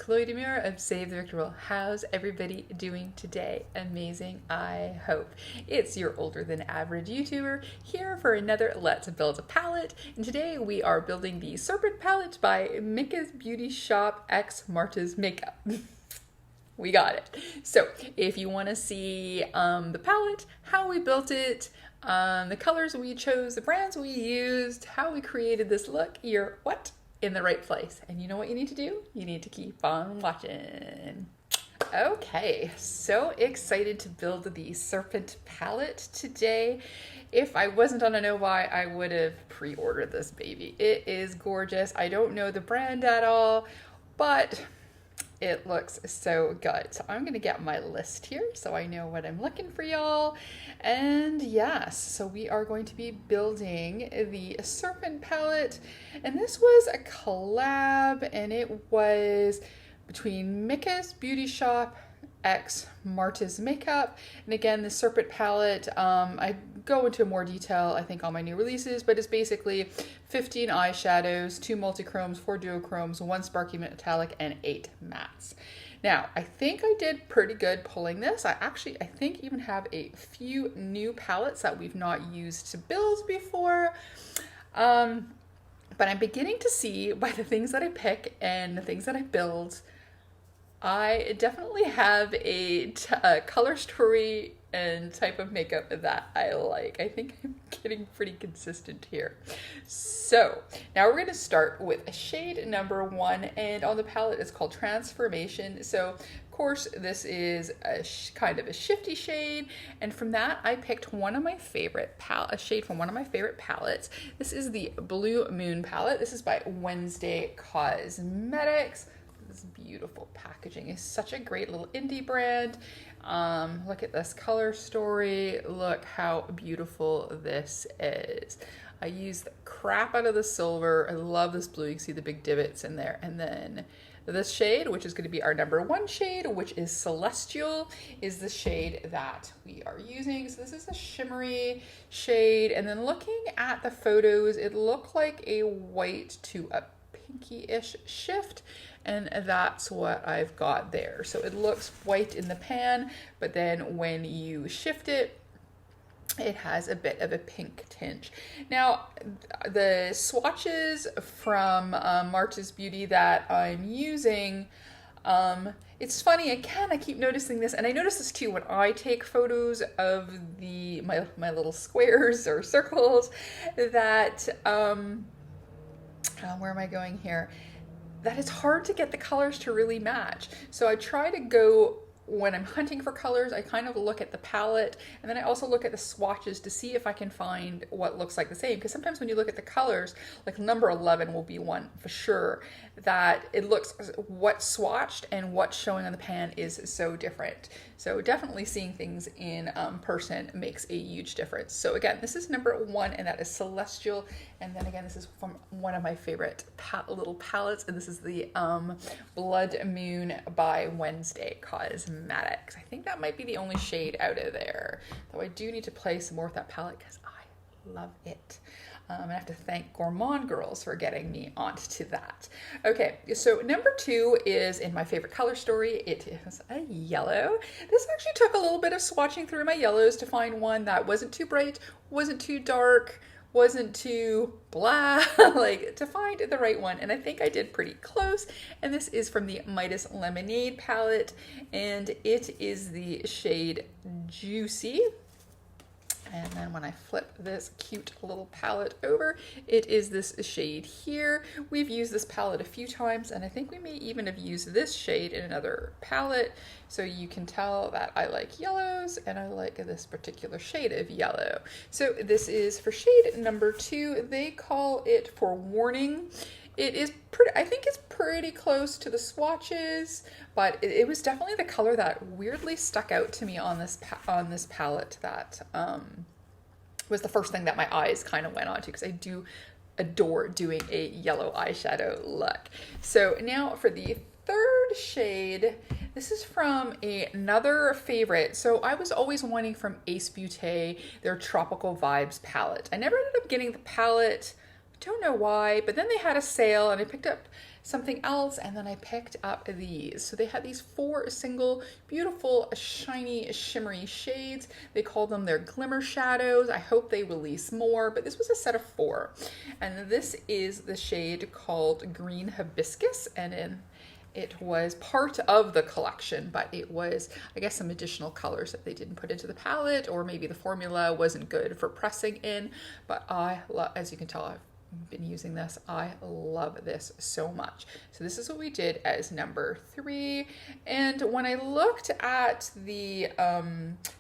Chloe Demure of Save the Victor. How's everybody doing today? Amazing, I hope. It's your older than average YouTuber here for another Let's Build a Palette. And today we are building the Serpent Palette by Micka's Beauty Shop x Martes Makeup. We got it. So if you want to see the palette, how we built it, the colors we chose, the brands we used, how we created this look, you're in the right place. And you know what you need to do? You need to keep on watching. Okay, so excited to build the Serpent palette today. If I wasn't on a no buy, I would have pre-ordered this baby. It is gorgeous. I don't know the brand at all, but it looks so good. So I'm gonna get my list here so I know what I'm looking for, y'all. And yes, so we are going to be building the Serpent palette. And this was a collab, and it was between Micka's Beauty Shop x Martes Makeup. And again, the Serpent palette, I go into more detail, I think, on my new releases, but it's basically 15 eyeshadows, 2 multichromes, 4 duochromes, 1 sparkly metallic, and 8 mattes. Now, I think I did pretty good pulling this. I think even have a few new palettes that we've not used to build before. But I'm beginning to see by the things that I pick and the things that I build, I definitely have a color story and type of makeup that I like. I think I'm getting pretty consistent here. So now we're going to start with shade number 1, and on the palette it's called Transformation. So of course this is a kind of a shifty shade, and from that I picked one of my favorite a shade from one of my favorite palettes. This is the Blue Moon palette. This is by Wenzdae Cosmetics. This beautiful packaging is such a great little indie brand. Look at this color story. Look how beautiful this is. I used the crap out of the silver. I love this blue. You can see the big divots in there. And then this shade, which is going to be our number 1 shade, which is Celestial, is the shade that we are using. So this is a shimmery shade. And then looking at the photos, it looked like a white to a pinky-ish shift, and that's what I've got there. So it looks white in the pan, but then when you shift it, it has a bit of a pink tinge. Now, the swatches from Martes Beauty that I'm using, it's funny, again, I keep noticing this, and I notice this too when I take photos of my little squares or circles, that where am I going here? That it's hard to get the colors to really match. So I try to go, when I'm hunting for colors, I kind of look at the palette, and then I also look at the swatches to see if I can find what looks like the same. Because sometimes when you look at the colors, like number 11 will be one for sure, that it looks, what's swatched and what's showing on the pan is so different. So definitely seeing things in person makes a huge difference. So again, this is number 1, and that is Celestial. And then again, this is from one of my favorite little palettes, and this is the Blood Moon by Wenzdae Cosmetics. I think that might be the only shade out of there, though I do need to play some more with that palette because I love it. I have to thank Gourmande girls for getting me onto that. Okay, so number 2 is in my favorite color story. It is a yellow. This actually took a little bit of swatching through my yellows to find one that wasn't too bright, wasn't too dark, wasn't too blah, like to find the right one. And I think I did pretty close. And this is from the Mydas Lemonade palette, and it is the shade Juicy. And then when I flip this cute little palette over, it is this shade here. We've used this palette a few times, and I think we may even have used this shade in another palette. So you can tell that I like yellows, and I like this particular shade of yellow. So this is for shade number 2. They call it Forewarning. It is pretty, I think it's pretty close to the swatches, but it was definitely the color that weirdly stuck out to me on this palette. That was the first thing that my eyes kind of went on to, because I do adore doing a yellow eyeshadow look. So now for the 3rd shade, this is from another favorite. So I was always wanting from Beaute their Tropical Vibes palette. I never ended up getting the palette Don't know why, but then they had a sale and I picked up something else, and then I picked up these. So they had these 4 single beautiful shiny shimmery shades. They call them their glimmer shadows. I hope they release more, but this was a set of 4, and this is the shade called Green Hibiscus, and it was part of the collection, but it was, I guess, some additional colors that they didn't put into the palette, or maybe the formula wasn't good for pressing in. But I love, as you can tell, I've been using this. I love this so much. So this is what we did as number 3. And when I looked at the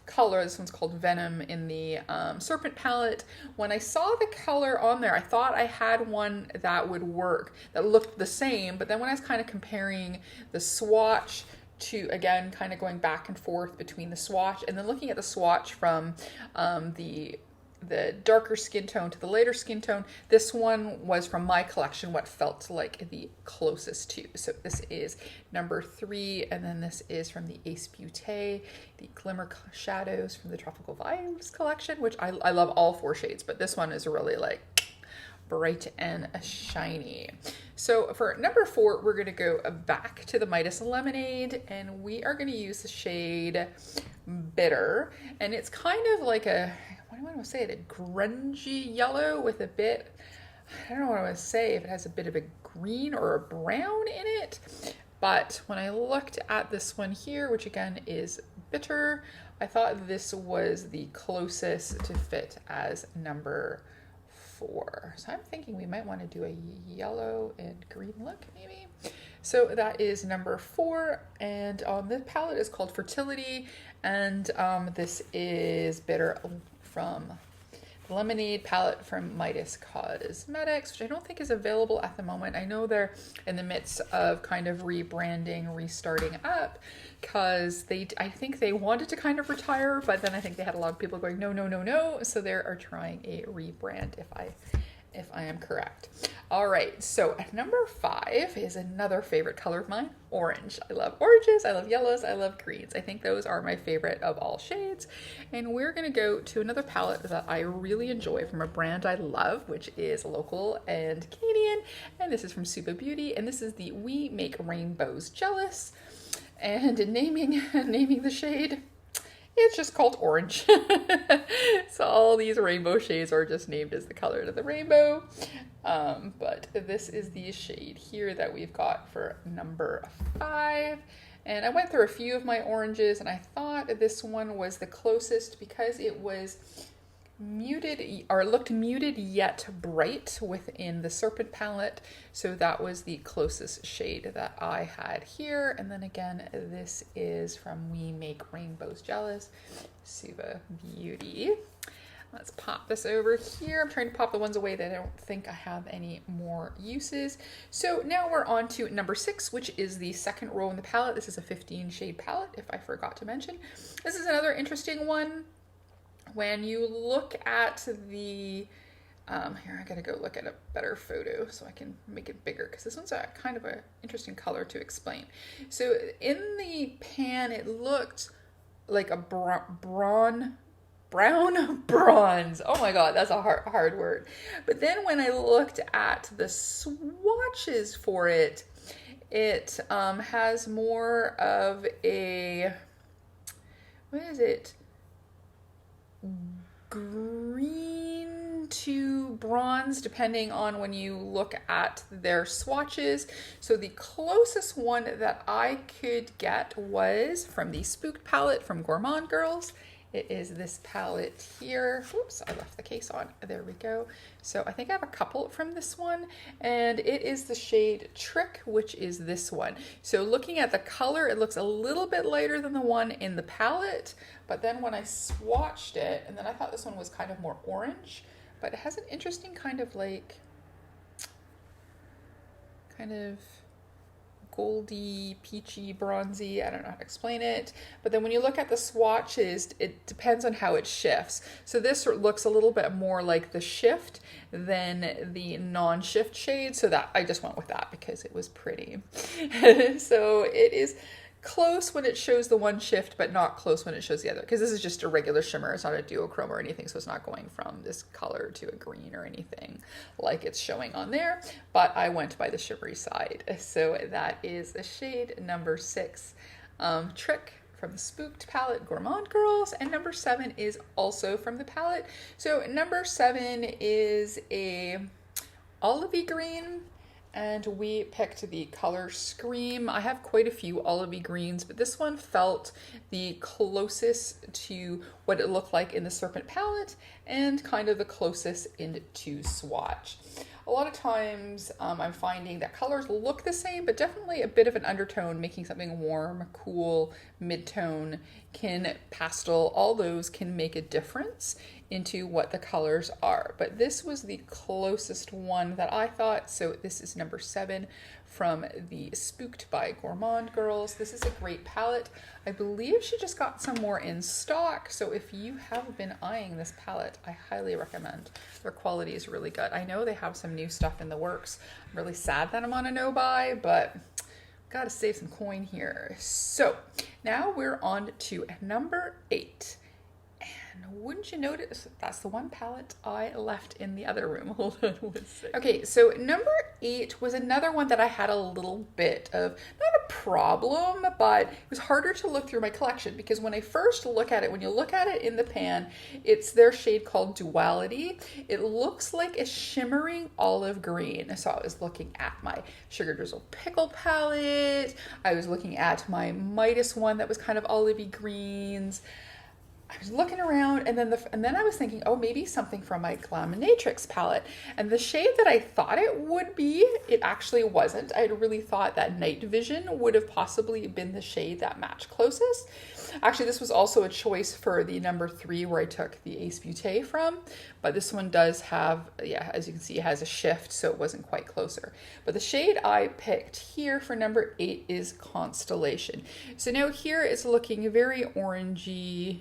color, this one's called Venom in the Serpent palette, when I saw the color on there, I thought I had one that would work, that looked the same. But then when I was kind of comparing the swatch to, again, kind of going back and forth between the swatch and then looking at the swatch from the darker skin tone to the lighter skin tone, this one was from my collection what felt like the closest to. So this is number 3, and then this is from the Ace Beaute, the Glimmer Shadows from the Tropical Vibes collection, which I love all 4 shades, but this one is really like bright and shiny. So for number 4, we're going to go back to the Mydas Lemonade, and we are going to use the shade Bitter, and it's kind of like a, what do I want to say, a grungy yellow with a bit, I don't know what I want to say, if it has a bit of a green or a brown in it. But when I looked at this one here, which again is Bitter, I thought this was the closest to fit as number 4. So I'm thinking we might want to do a yellow and green look maybe. So that is number 4, and the palette is called Fertility, and this is Bitter from the Lemonade palette from Mydas Cosmetics, which I don't think is available at the moment. I know they're in the midst of kind of rebranding, restarting up, because I think they wanted to kind of retire, but then I think they had a lot of people going, no, no, no, no. So they are trying a rebrand, if I am correct. All right, so number 5 is another favorite color of mine, orange. I love oranges, I love yellows, I love greens. I think those are my favorite of all shades. And we're gonna go to another palette that I really enjoy from a brand I love, which is local and Canadian. And this is from Suva Beauty, and this is the We Make Rainbows Jealous. And in naming the shade, it's just called orange. So all these rainbow shades are just named as the color of the rainbow. But this is the shade here that we've got for number 5. And I went through a few of my oranges, and I thought this one was the closest because it was muted, or looked muted yet bright within the Serpent palette. So that was the closest shade that I had here. And then again, this is from We Make Rainbows Jealous, Suva Beauty. Let's pop this over here. I'm trying to pop the ones away that I don't think I have any more uses. So now we're on to number 6, which is the second row in the palette. This is a 15 shade palette, if I forgot to mention. This is another interesting one. When you look at the, here, I gotta go look at a better photo so I can make it bigger, because this one's a kind of an interesting color to explain. So in the pan, it looked like a brown bronze. Oh my God, that's a hard word. But then when I looked at the swatches for it, it has more of a, what is it? Green to bronze, depending on when you look at their swatches. So the closest one that I could get was from the Spooked palette from Gourmande Girls. It is this palette here. Oops, I left the case on. There we go. So I think I have a couple from this one, and it is the shade Trick, which is this one. So looking at the color, it looks a little bit lighter than the one in the palette, but then when I swatched it, and then I thought this one was kind of more orange, but it has an interesting kind of like, kind of goldy, peachy, bronzy, I don't know how to explain it. But then when you look at the swatches, it depends on how it shifts. So this looks a little bit more like the shift than the non-shift shade. So that I just went with that because it was pretty. So it is close when it shows the one shift, but not close when it shows the other. Because this is just a regular shimmer. It's not a duochrome or anything. So it's not going from this color to a green or anything like it's showing on there. But I went by the shimmery side. So that is a shade number 6, Trick, from the Spooked palette, Gourmande Girls, and number 7 is also from the palette. So number 7 is a olivey green, and we picked the color Scream. I have quite a few olivey greens, but this one felt the closest to what it looked like in the Serpent palette and kind of the closest into swatch. A lot of times I'm finding that colors look the same, but definitely a bit of an undertone, making something warm, cool, mid-tone, pastel, all those can make a difference into what the colors are. But this was the closest one that I thought, so this is number 7 from the Spooked by Gourmande Girls. This is a great palette. I believe she just got some more in stock, so if you have been eyeing this palette, I highly recommend. Their quality is really good. I know they have some new stuff in the works. I'm really sad that I'm on a no-buy, but gotta save some coin here. So now we're on to number 8. Wouldn't you notice that's the one palette I left in the other room? Hold on one second. Okay, so number 8 was another one that I had a little bit of, not a problem, but it was harder to look through my collection because when I first look at it, when you look at it in the pan, it's their shade called Duality. It looks like a shimmering olive green. So I was looking at my Sugar Drizzle Pickle palette. I was looking at my Mydas one that was kind of olivey greens. I was looking around and then I was thinking, oh, maybe something from my Glaminatrix palette. And the shade that I thought it would be, it actually wasn't. I had really thought that Night Vision would have possibly been the shade that matched closest. Actually, this was also a choice for the number 3 where I took the Ace Beaute from. But this one does have, yeah, as you can see, it has a shift, so it wasn't quite closer. But the shade I picked here for number 8 is Constellation. So now here it's looking very orangey,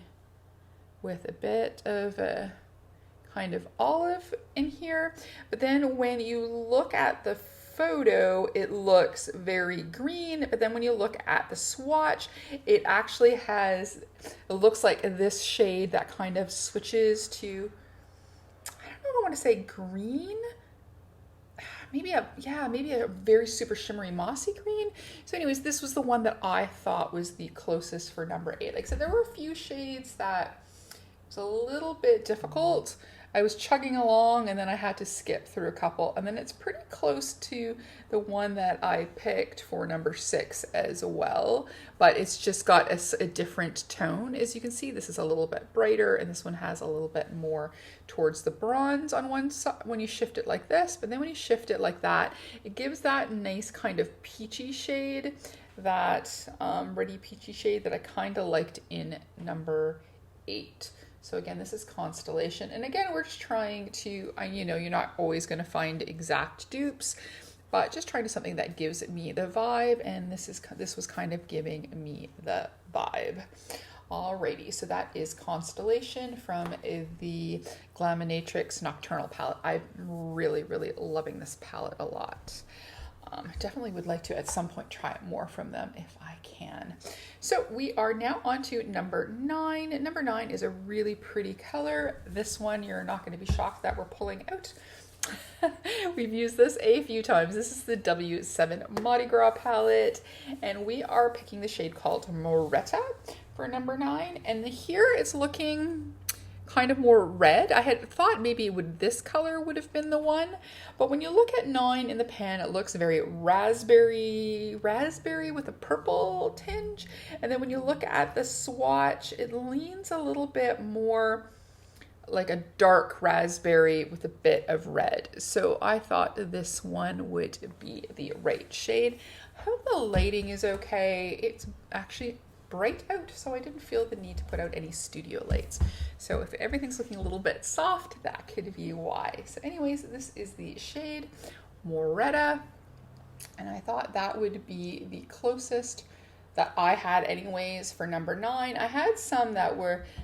with a bit of a kind of olive in here. But then when you look at the photo, it looks very green. But then when you look at the swatch, it actually has, it looks like this shade that kind of switches to, I don't know if I want to say green. Maybe a very super shimmery mossy green. So anyways, this was the one that I thought was the closest for number 8. Like I said, there were a few shades that was a little bit difficult. I was chugging along and then I had to skip through a couple, and then it's pretty close to the one that I picked for number 6 as well, but it's just got a different tone. As you can see, this is a little bit brighter and this one has a little bit more towards the bronze on one side when you shift it like this, but then when you shift it like that, it gives that nice kind of peachy shade, that ready peachy shade that I kind of liked in number 8. So again, this is Constellation. And again, we're just trying to, you know, you're not always going to find exact dupes, but just trying to something that gives me the vibe. And this was kind of giving me the vibe. Alrighty, so that is Constellation from the Glaminatrix Nocturnal palette. I'm really, really loving this palette a lot. Definitely would like to at some point try more from them if I can. So we are now on to number 9. Number 9 is a really pretty color. This one you're not going to be shocked that we're pulling out. We've used this a few times. This is the W7 Mardi Gras palette, and we are picking the shade called Moretta for number 9. And here it's looking kind of more red. I had thought maybe this color would have been the one, but when you look at 9 in the pan, it looks very raspberry with a purple tinge. And then when you look at the swatch, it leans a little bit more like a dark raspberry with a bit of red. So I thought this one would be the right shade. I hope the lighting is okay. It's actually bright out, so I didn't feel the need to put out any studio lights. So if everything's looking a little bit soft, that could be why. So anyways, this is the shade Moretta, and I thought that would be the closest that I had anyways for number 9. I had some that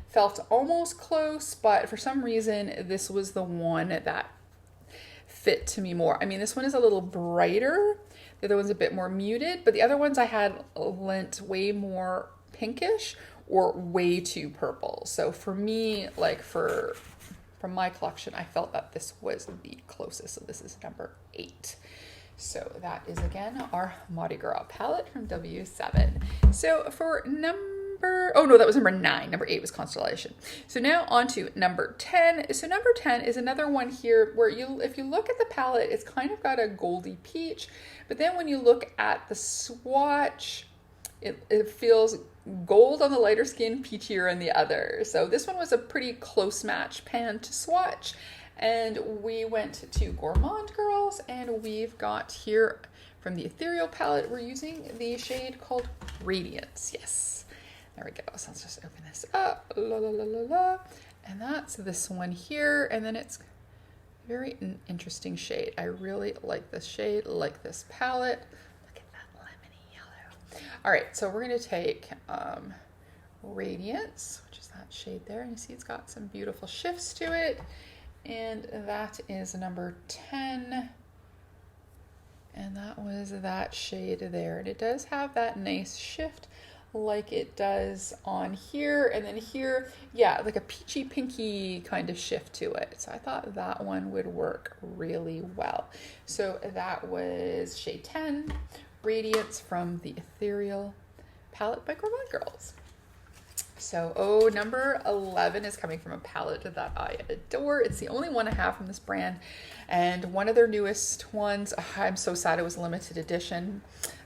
felt almost close, but for some reason this was the one that fit to me more. I mean, this one is a little brighter The other one's a bit more muted, but the other ones I had lent way more pinkish or way too purple. So for me, like from my collection, I felt that this was the closest. So this is number 8. So that is again our Mardi Gras palette from W7. So for oh no, that was number 9. Number 8 was Constellation. So now on to number 10. So number 10 is another one here where if you look at the palette, it's kind of got a goldy peach, but then when you look at the swatch, it feels gold on the lighter skin, peachier on the other. So this one was a pretty close match pan to swatch. And we went to Gourmande Girls, and we've got here from the Ethereal palette, we're using the shade called Radiance. Yes, there we go. So let's just open this up. La, la, la, la, la. And that's this one here. And then it's very interesting shade. I really like this shade, like this palette. Look at that lemony yellow. All right, so we're going to take Radiance, which is that shade there. And you see it's got some beautiful shifts to it. And that is number 10. And that was that shade there. And it does have that nice shift like it does on here. And then here, yeah, like a peachy pinky kind of shift to it. So I thought that one would work really well. So that was shade 10, Radiance from the Ethereal palette by Gourmande Girls. So, number 11 is coming from a palette that I adore. It's the only one I have from this brand, and one of their newest ones. I'm so sad it was a limited edition.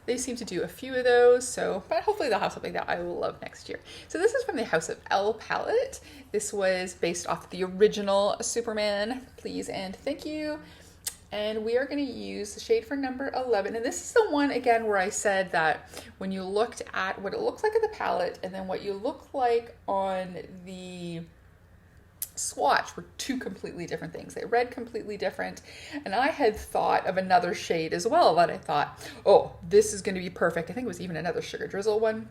They seem to do a few of those, but hopefully they'll have something that I will love next year. So this is from the House of L palette. This was based off the original Superman, Please and Thank You. And we are going to use the shade for number 11. And this is the one, again, where I said that when you looked at what it looks like in the palette and then what you look like on the swatch were two completely different things. They read completely different. And I had thought of another shade as well that I thought, oh, this is going to be perfect. I think it was even another Sugar Drizzle one.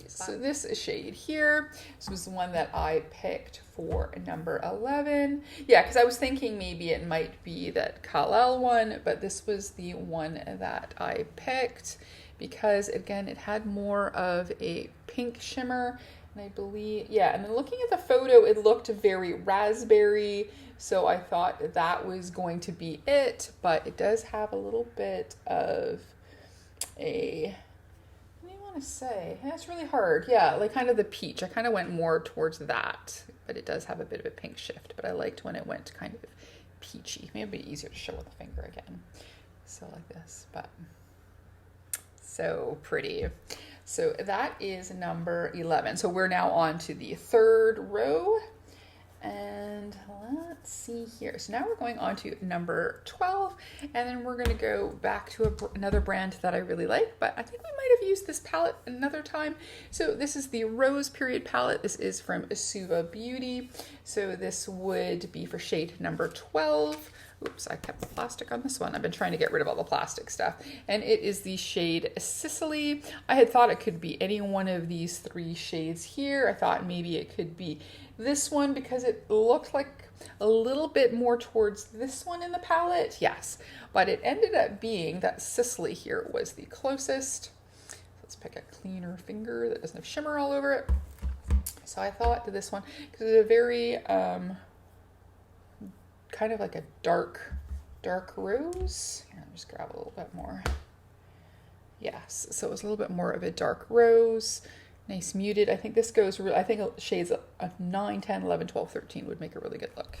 So this shade here, this was the one that I picked for number 11. Yeah, because I was thinking maybe it might be that Kal-El one, but this was the one that I picked because, again, it had more of a pink shimmer. And I believe, yeah, and then looking at the photo, it looked very raspberry. So I thought that was going to be it, but it does have a little bit of a... to say that's really hard. Yeah, like kind of the peach. I kind of went more towards that, but it does have a bit of a pink shift, but I liked when it went kind of peachy. Maybe it'd be easier to show with the finger again. So like this, but so pretty. So that is number 11. So we're now on to the third row. And let's see here. So now we're going on to number 12, and then we're going to go back to another brand that I really like, but I think we might have used this palette another time. So this is the Rose Period palette. This is from Suva Beauty. So this would be for shade number 12. Oops, I kept the plastic on this one. I've been trying to get rid of all the plastic stuff. And it is the shade Sisley. I had thought it could be any one of these 3 shades here. I thought maybe it could be this one because it looked like a little bit more towards this one in the palette. Yes, but it ended up being that Sisley here was the closest. Let's pick a cleaner finger that doesn't have shimmer all over it. So I thought this one, because it's a very kind of like a dark rose. Here, I'll just grab a little bit more. Yes, so it was a little bit more of a dark rose. Nice muted. I think this goes, I think shades of 9, 10, 11, 12, 13 would make a really good look.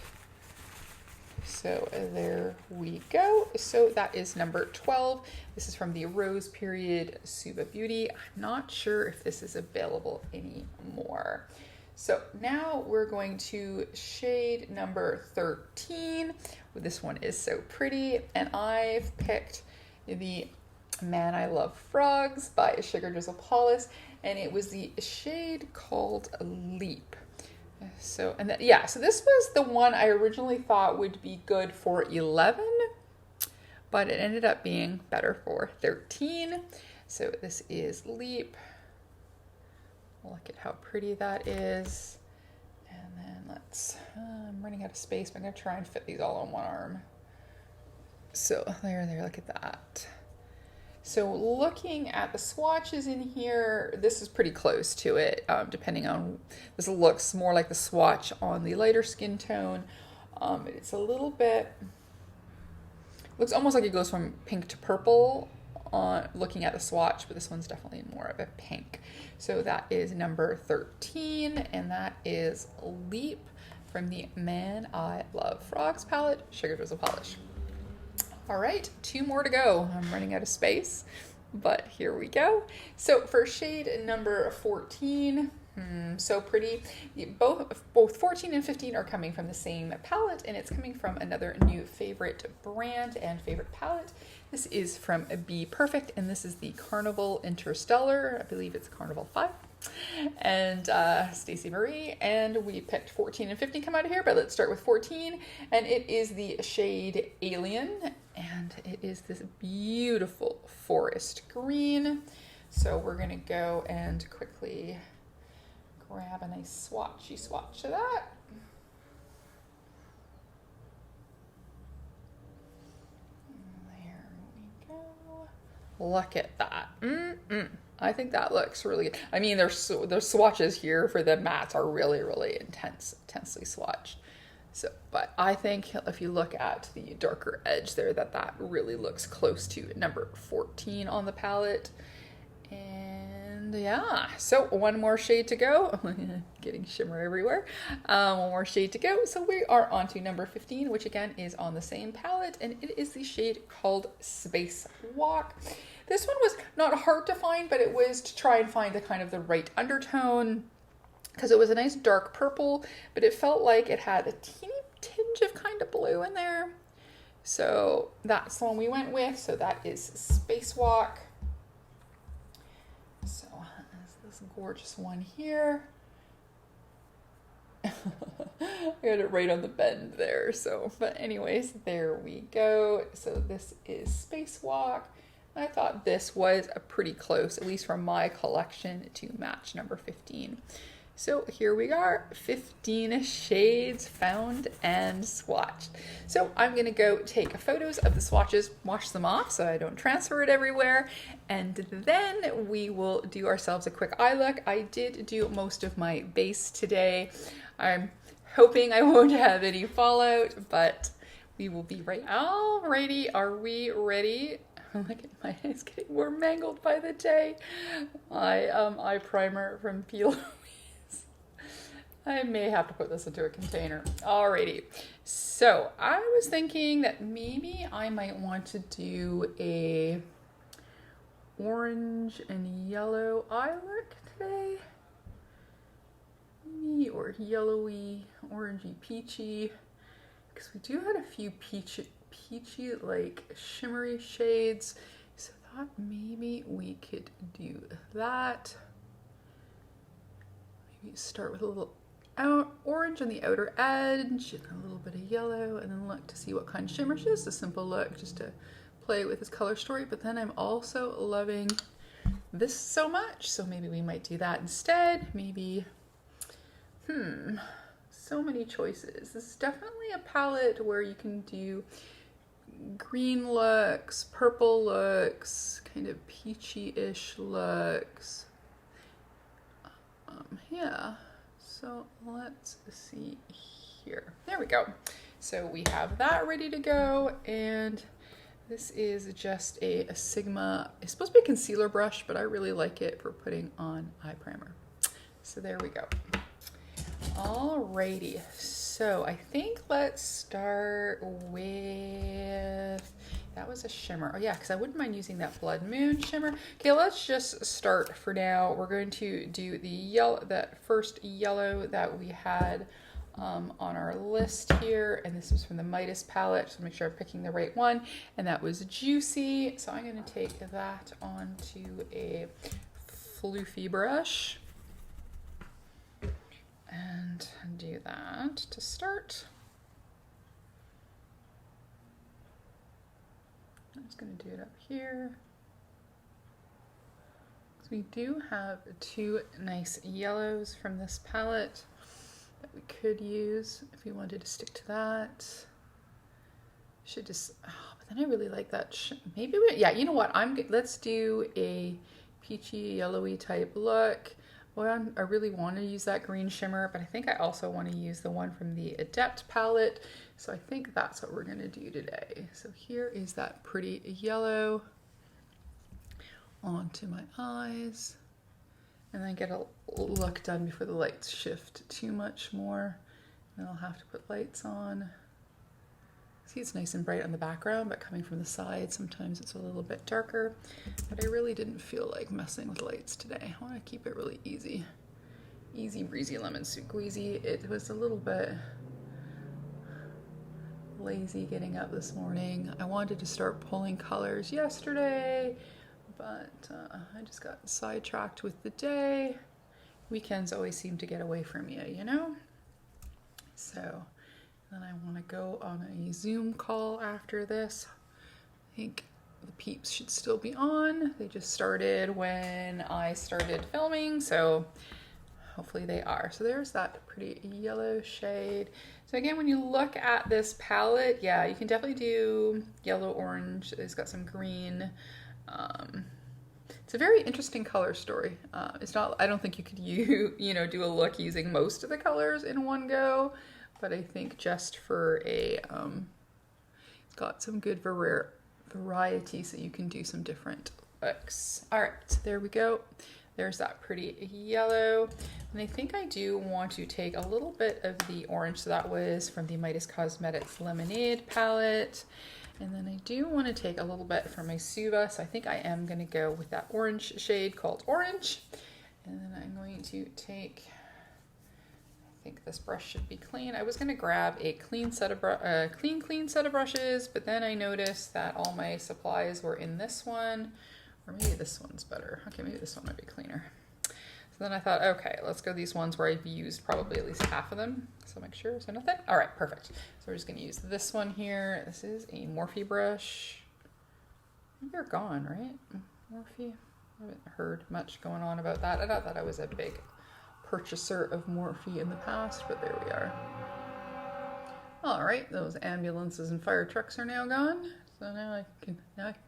So there we go. So that is number 12. This is from the Rose Period Suva Beauty. I'm not sure if this is available anymore. So now we're going to shade number 13. This one is so pretty. And I've picked the Man I Love Frogs by Sugar Drizzle Polish. And it was the shade called Leap. So, and yeah, so this was the one I originally thought would be good for 11, but it ended up being better for 13. So this is Leap. Look at how pretty that is. And then let's, I'm running out of space, but I'm gonna try and fit these all on one arm. So there, look at that. So looking at the swatches in here, this is pretty close to it, depending on, this looks more like the swatch on the lighter skin tone. It's a little bit, looks almost like it goes from pink to purple on looking at the swatch, but this one's definitely more of a pink. So that is number 13, and that is Leap from the Man I Love Frogs palette, Sugar Drizzle polish. All right, 2 more to go. I'm running out of space, but here we go. So for shade number 14, so pretty. Both 14 and 15 are coming from the same palette, and it's coming from another new favorite brand and favorite palette. This is from BPERFECT, and this is the Carnival Interstellar. I believe it's Carnival 5. And Stacey Marie, and we picked 14 and 15 come out of here, but let's start with 14, and it is the shade Alien, and it is this beautiful forest green. So we're gonna go and quickly grab a nice swatchy swatch of that. There we go. Look at that. I think that looks really good. I mean, there's swatches here for the mattes are really, really intensely swatched. So, but I think if you look at the darker edge there, that really looks close to number 14 on the palette. And yeah, so one more shade to go. Getting shimmer everywhere. One more shade to go. So we are on to number 15, which again is on the same palette, and it is the shade called Space Walk. This one was not hard to find, but it was to try and find the kind of the right undertone, because it was a nice dark purple, but it felt like it had a teeny tinge of kind of blue in there. So that's the one we went with. So that is Spacewalk. So there's this gorgeous one here. I got it right on the bend there. So, but anyways, there we go. So this is Spacewalk. I thought this was a pretty close, at least from my collection, to match number 15. So here we are, 15 shades found and swatched. So I'm going to go take photos of the swatches, wash them off so I don't transfer it everywhere, and then we will do ourselves a quick eye look. I did do most of my base today. I'm hoping I won't have any fallout, but we will be right. Alrighty, are we ready? Look at my eyes getting more mangled by the day. My eye primer from P. Louise. I may have to put this into a container. Alrighty, so I was thinking that maybe I might want to do a orange and yellow eye look today. Maybe, or yellowy, orangey, peachy, because we do have a few peachy like shimmery shades, so I thought maybe we could do that. Maybe start with a little orange on the outer edge and a little bit of yellow, and then look to see what kind of shimmer. Just a simple look just to play with this color story, but then I'm also loving this so much, so maybe we might do that instead. Maybe so many choices. This is definitely a palette where you can do green looks, purple looks, kind of peachy-ish looks. Yeah, so let's see here. There we go. So we have that ready to go, and this is just a Sigma. It's supposed to be a concealer brush, but I really like it for putting on eye primer. So there we go. Alrighty, so I think let's start with, that was a shimmer. Oh yeah, because I wouldn't mind using that Blood Moon shimmer. Okay, let's just start for now. We're going to do the yellow, that first yellow that we had on our list here, and this was from the Mydas palette, so make sure I'm picking the right one, and that was Juicy. So I'm going to take that onto a floofy brush and do that to start. I'm just going to do it up here. So we do have 2 nice yellows from this palette that we could use if we wanted to stick to that. Should just, but Then I really like that. Maybe yeah, you know what? Let's do a peachy yellowy type look. Well, I really want to use that green shimmer, but I think I also want to use the one from the Adept palette. So I think that's what we're going to do today. So here is that pretty yellow onto my eyes. And then get a look done before the lights shift too much more. And I'll have to put lights on. See, it's nice and bright on the background, but coming from the side, sometimes it's a little bit darker. But I really didn't feel like messing with lights today. I want to keep it really easy. Easy breezy lemon squeezy. It was a little bit lazy getting up this morning. I wanted to start pulling colors yesterday, but I just got sidetracked with the day. Weekends always seem to get away from you, you know? So then I want to go on a Zoom call after this. I think the peeps should still be on. They just started when I started filming, so hopefully they are. So there's that pretty yellow shade. So again, when you look at this palette, yeah, you can definitely do yellow, orange. It's got some green. It's a very interesting color story. It's not, I don't think you could do a look using most of the colors in one go, but I think just for a, it's got some good variety, so you can do some different looks. All right, there we go. There's that pretty yellow. And I think I do want to take a little bit of the orange. So that was from the Mydas Cosmetics Lemonade palette. And then I do want to take a little bit from my Suva. So I think I am going to go with that orange shade called Orange. And then I'm going to take, I think this brush should be clean. I was going to grab a clean set of clean set of brushes, but then I noticed that all my supplies were in this one. Or maybe this one's better. Okay, maybe this one might be cleaner. So then I thought, okay, let's go these ones where I've used probably at least half of them. So make sure, so nothing. All right, perfect. So we're just gonna use this one here. This is a Morphe brush. They're gone, right? Morphe, I haven't heard much going on about that. I thought that I was a big purchaser of Morphe in the past, but there we are. All right, those ambulances and fire trucks are now gone. So now I can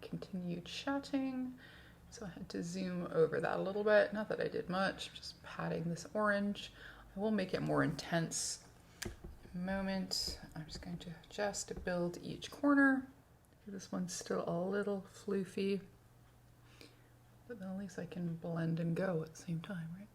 continue chatting. So I had to zoom over that a little bit. Not that I did much, just patting this orange. I will make it more intense in a moment. I'm just going to adjust to build each corner. This one's still a little floofy, but then at least I can blend and go at the same time, right?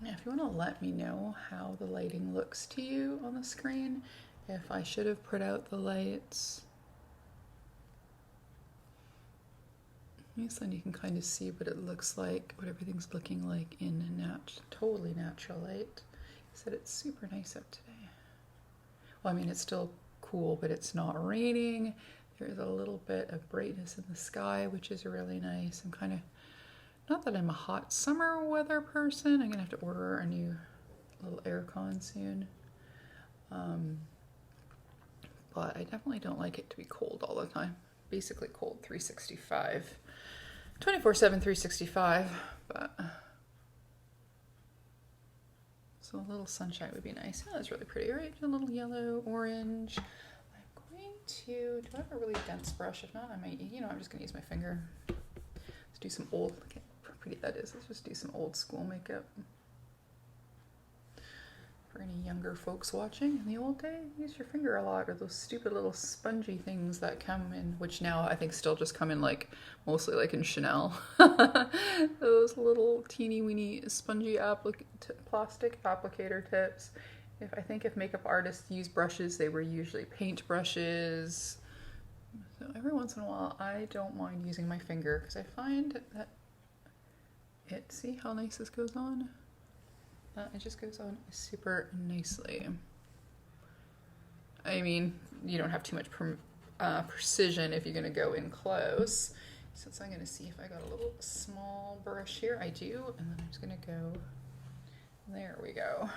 Yeah, if you want to let me know how the lighting looks to you on the screen, if I should have put out the lights. Then you can kind of see what it looks like, what everything's looking like in totally natural light. He said it's super nice out today. Well, I mean, it's still cool, but it's not raining. There's a little bit of brightness in the sky, which is really nice. I'm kind of, not that I'm a hot summer weather person. I'm gonna have to order a new little aircon soon. But I definitely don't like it to be cold all the time. Basically cold 365. 24/7, 365. But so a little sunshine would be nice. Oh, that's really pretty, right? A little yellow, orange. I'm going to, do I have a really dense brush? If not, I might, I'm just gonna use my finger. Let's do some old, look how pretty that is. Let's just do some old school makeup. For any younger folks watching, in the old day, use your finger a lot, or those stupid little spongy things that come in, which now I think still just come in like, mostly like in Chanel. Those little teeny weeny spongy plastic applicator tips. I think if makeup artists use brushes, they were usually paint brushes. So every once in a while, I don't mind using my finger because I find that see how nice this goes on? It just goes on super nicely. I mean, you don't have too much precision if you're going to go in close. Since I'm going to see if I got a little small brush here. I do, and then I'm just going to go, there we go.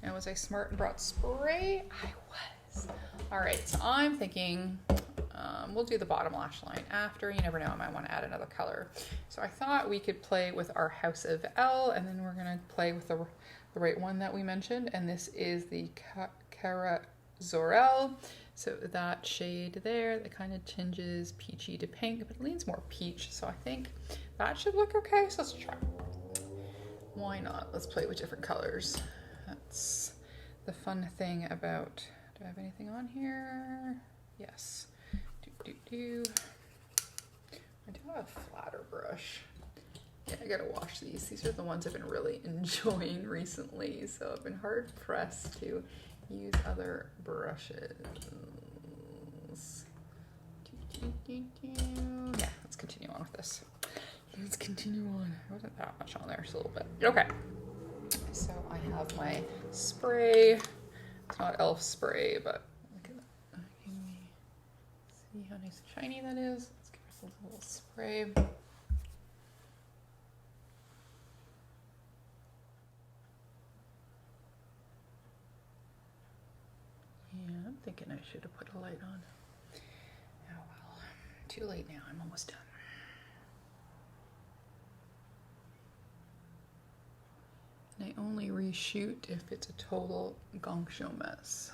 Now, was I smart and brought spray? I was. All right, so I'm thinking We'll do the bottom lash line after. You never know, I might want to add another color. So I thought we could play with our House of L, and then we're going to play with the right one that we mentioned, and this is the Cara Zorel. So that shade there, that kind of tinges peachy to pink, but it leans more peach, so I think that should look okay. So let's try. Why not? Let's play with different colors. That's the fun thing about, do I have anything on here? Yes. I do have a flatter brush. Yeah, I gotta wash these. These are the ones I've been really enjoying recently, so I've been hard pressed to use other brushes. Yeah, let's continue on with this. Let's continue on. There wasn't that much on there, just a little bit. Okay. So I have my spray. It's not e.l.f. spray, but look at that. Can we see how nice and shiny that is? Let's give it a little spray. Yeah, I'm thinking I should have put a light on. Oh well, too late now. I'm almost done. And I only reshoot if it's a total gong show mess.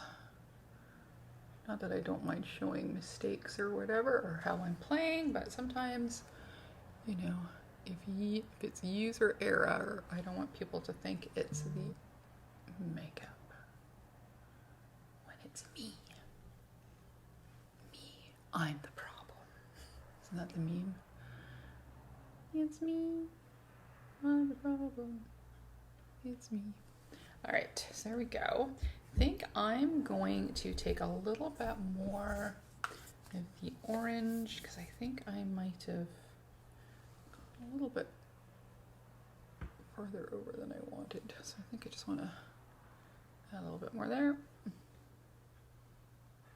Not that I don't mind showing mistakes or whatever, or how I'm playing, but sometimes, you know, if it's user error, I don't want people to think it's the makeup. When it's me, I'm the problem. Isn't that the meme? It's me, I'm the problem. It's me. All right, so there we go. I think I'm going to take a little bit more of the orange because I think I might have gone a little bit further over than I wanted. So I think I just want to add a little bit more there.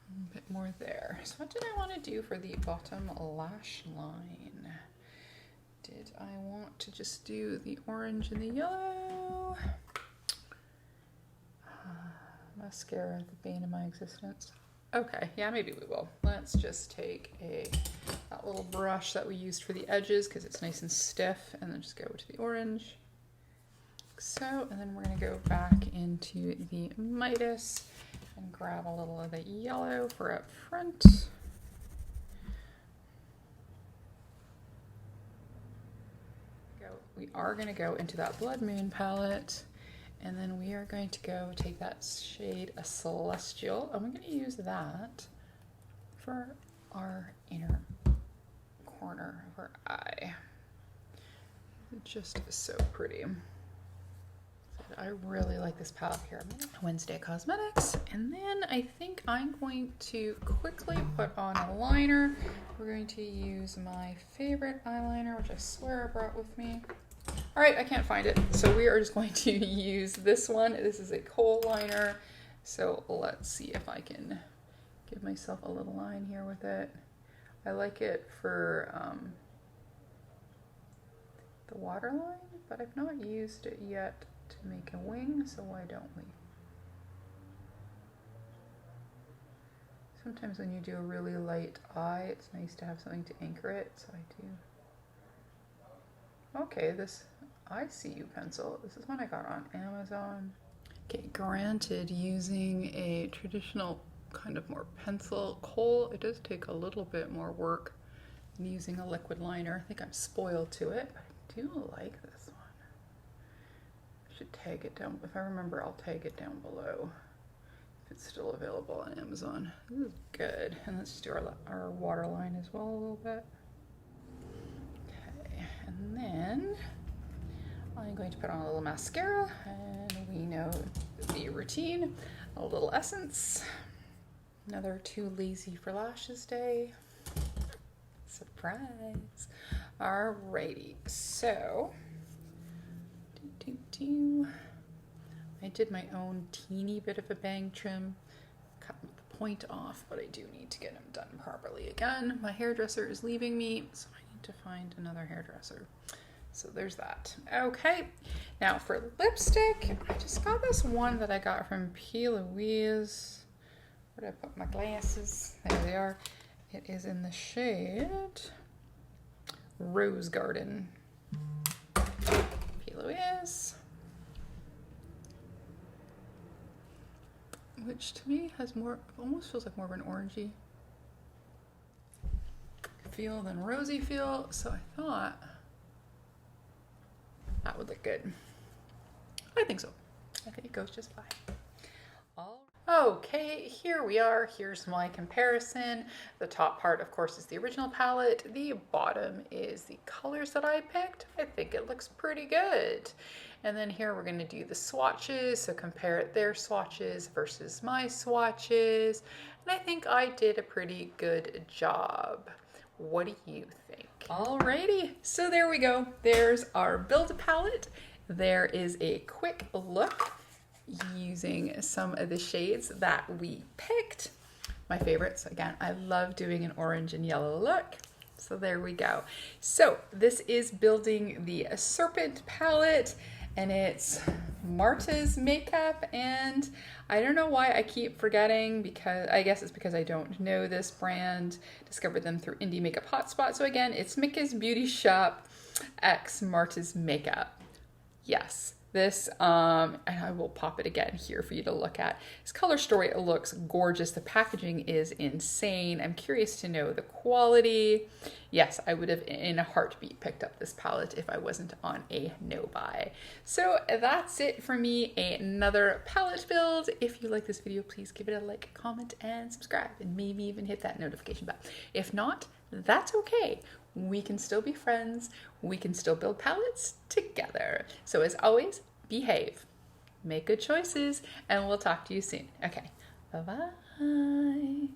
A bit more there. So what did I want to do for the bottom lash line? Did I want to just do the orange and the yellow? Mascara, the bane of my existence. Okay, yeah, maybe we will. Let's just take that little brush that we used for the edges because it's nice and stiff, and then just go to the orange. Like so, and then we're gonna go back into the Mydas and grab a little of the yellow for up front. We are going to go into that Blood Moon palette, and then we are going to go take that shade, a Celestial, and we're going to use that for our inner corner of our eye. It's just so pretty. I really like this palette here. Wenzdae Cosmetics, and then I think I'm going to quickly put on a liner. We're going to use my favorite eyeliner, which I swear I brought with me. All right, I can't find it, so we are just going to use this one. This is a kohl liner, so let's see if I can give myself a little line here with it. I like it for the waterline, but I've not used it yet to make a wing, so why don't we? Sometimes when you do a really light eye, it's nice to have something to anchor it, so I do. Okay, this I See You pencil. This is one I got on Amazon. Okay, granted, using a traditional kind of more pencil kohl, it does take a little bit more work than using a liquid liner. I think I'm spoiled to it, but I do like this one. I should tag it down. If I remember, I'll tag it down below if it's still available on Amazon. This is good. And let's just do our waterline as well a little bit. And then I'm going to put on a little mascara, and we know the routine. A little essence. Another Too Lazy for Lashes day. Surprise. Alrighty, so I did my own teeny bit of a bang trim. Cut the point off, but I do need to get them done properly again. My hairdresser is leaving me, so I need to find another hairdresser. So there's that. Okay, now for lipstick, I just got this one that I got from P. Louise. Where did I put my glasses? There they are. It is in the shade Rose Garden. Philo is, which to me has more, almost feels like more of an orangey feel than rosy feel. So I thought that would look good. I think so. I think it goes just fine. Okay, here we are. Here's my comparison. The top part, of course, is the original palette. The bottom is the colors that I picked. I think it looks pretty good. And then here we're going to do the swatches. So compare their swatches versus my swatches. And I think I did a pretty good job. What do you think? Alrighty, so there we go. There's our Build palette. There is a quick look using some of the shades that we picked. My favorites, again, I love doing an orange and yellow look. So there we go. So this is building the Serpent palette, and it's Martes makeup, and I don't know why I keep forgetting, because I guess it's because I don't know this brand. Discovered them through Indie Makeup Hotspot. So again, it's Micka's Beauty Shop X Martes makeup. Yes. This, and I will pop it again here for you to look at. This color story looks gorgeous. The packaging is insane. I'm curious to know the quality. Yes, I would have in a heartbeat picked up this palette if I wasn't on a no buy. So that's it for me, another palette build. If you like this video, please give it a like, comment, and subscribe, and maybe even hit that notification bell. If not, that's okay. We can still be friends. We can still build palettes together. So as always, behave, make good choices, and we'll talk to you soon. Okay, bye-bye.